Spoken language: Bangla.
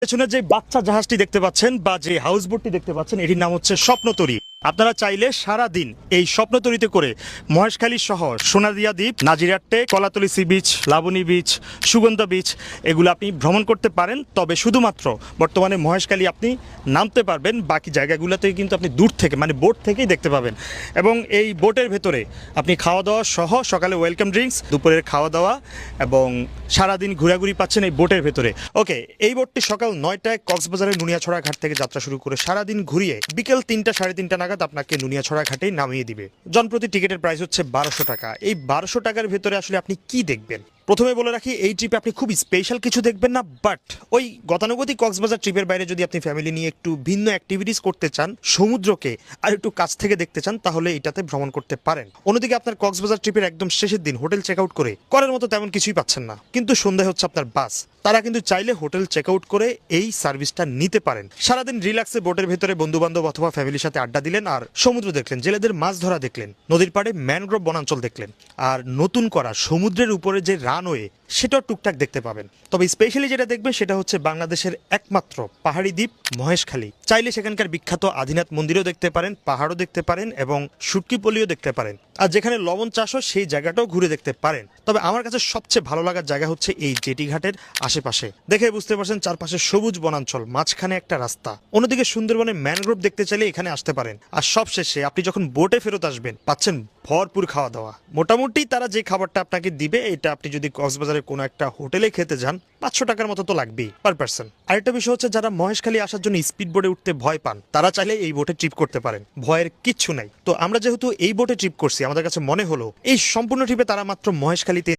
পেছনে যে বাচ্চা জাহাজটি দেখতে পাচ্ছেন বা যে হাউস বোটটি দেখতে পাচ্ছেন এটির নাম হচ্ছে স্বপ্নতরী। আপনারা চাইলে সারা দিন এই স্বপ্নতরীতে করে মহেশখালী সহ সোনাদিয়া দ্বীপ, নাজিরাট্টে, Kolatoli sea beach, Laboni beach, Sugandha beach এগুলো আপনি ভ্রমণ করতে পারেন। তবে শুধুমাত্র বর্তমানে মহেশখালী আপনি নামতে পারবেন, বাকি জায়গাগুলোতে কিন্তু আপনি দূর থেকে মানে বোট থেকেই দেখতে পাবেন। এবং এই বোটের ভেতরে আপনি খাওয়া দাওয়া সহ সকালে ওয়েলকাম ড্রিঙ্কস, দুপুরের খাওয়া দাওয়া এবং সারাদিন ঘোরাঘুরি পাচ্ছেন এই বোটের ভেতরে। ওকে, এই বোটটি সকাল 9টায় কক্সবাজারের নুনিয়াছড়া ঘাট থেকে যাত্রা শুরু করে সারাদিন ঘুরিয়ে বিকেল 3টা সাড়ে 3টা নাগাদ আপনাকে নুনিয়াছড়া ঘাটেই নামিয়ে দিবে। জনপ্রতি টিকিটের প্রাইস হচ্ছে 1200 টাকা। এই 1200 টাকার ভেতরে আসলে আপনি কি দেখবেন? প্রথমে বলে রাখি, এই ট্রিপে আপনি খুব স্পেশাল কিছু দেখবেন না, বাট ওই গতানুগতিক কক্সবাজার ট্রিপের বাইরে যদি আপনি ফ্যামিলি নিয়ে একটু ভিন্ন অ্যাক্টিভিটিস করতে চান, সমুদ্রকে আর একটু কাছ থেকে দেখতে চান, তাহলে এটাতে ভ্রমণ করতে পারেন। অন্যদিকে আপনার কক্সবাজার ট্রিপের একদম শেষের দিন হোটেল চেক আউট করে করার মতো তেমন কিছুই পাচ্ছেন না, কিন্তু সন্ধ্যায় হচ্ছে আপনার বাস, তারা কিন্তু চাইলে হোটেল চেক আউট করে এই সার্ভিসটা নিতে পারেন। সারাদিন রিল্যাক্সে বোটের ভেতরে বন্ধু বান্ধব অথবা ফ্যামিলির সাথে আড্ডা দিলেন আর সমুদ্র দেখলেন, জেলেদের মাছ ধরা দেখলেন, নদীর পাড়ে ম্যানগ্রোভ বনাঞ্চল দেখলেন, আর নতুন করা সমুদ্রের উপরে যে রানওয়ে সেটাও টুকটাক দেখতে পাবেন। তবে স্পেশালি যেটা দেখবেন সেটা হচ্ছে বাংলাদেশের একমাত্র পাহাড়ি দ্বীপ মহেশখালী। চাইলে সেখানকার বিখ্যাত আদিনাথ মন্দিরও দেখতে পারেন, পাহাড়ও দেখতে পারেন এবং শুটকিপলিও দেখতে পারেন। আর যেখানে লবণ চাষ হয় সেই জায়গাটাও ঘুরে দেখতে পারেন। তবে আমার কাছে সবচেয়ে ভালো লাগার জায়গা হচ্ছে এই জেটি ঘাটের আশেপাশে। দেখে বুঝতে পারছেন চারপাশে সবুজ বনাঞ্চল, মাঝখানে একটা রাস্তা। অন্যদিকে সুন্দরবনে ম্যানগ্রোভ দেখতে চাইলে এখানে আসতে পারেন। আর সবশেষে আপনি যখন বোটে ফেরত আসবেন পাচ্ছেন ভরপুর খাওয়া দাওয়া। মোটামুটি তারা যে খাবারটা আপনাকে দিবে এটা আপনি যদি কক্সবাজারের কোনো একটা হোটেলে খেতে যান 500 টাকার মতো তো লাগবেই পার পারসন। আরেকটা বিষয় হচ্ছে, যারা মহেশখালী আসার জন্য স্পিড বোটে উঠতে ভয় পান তারা চাইলে এই বোটে ট্রিপ করতে পারেন, ভয়ের কিচ্ছু নাই। তো আমরা যেহেতু এই বোটে ট্রিপ করছি, আমাদের কাছে মনে হলো এই সম্পূর্ণ ট্রিপে তারা মাত্র মহেশখালীতে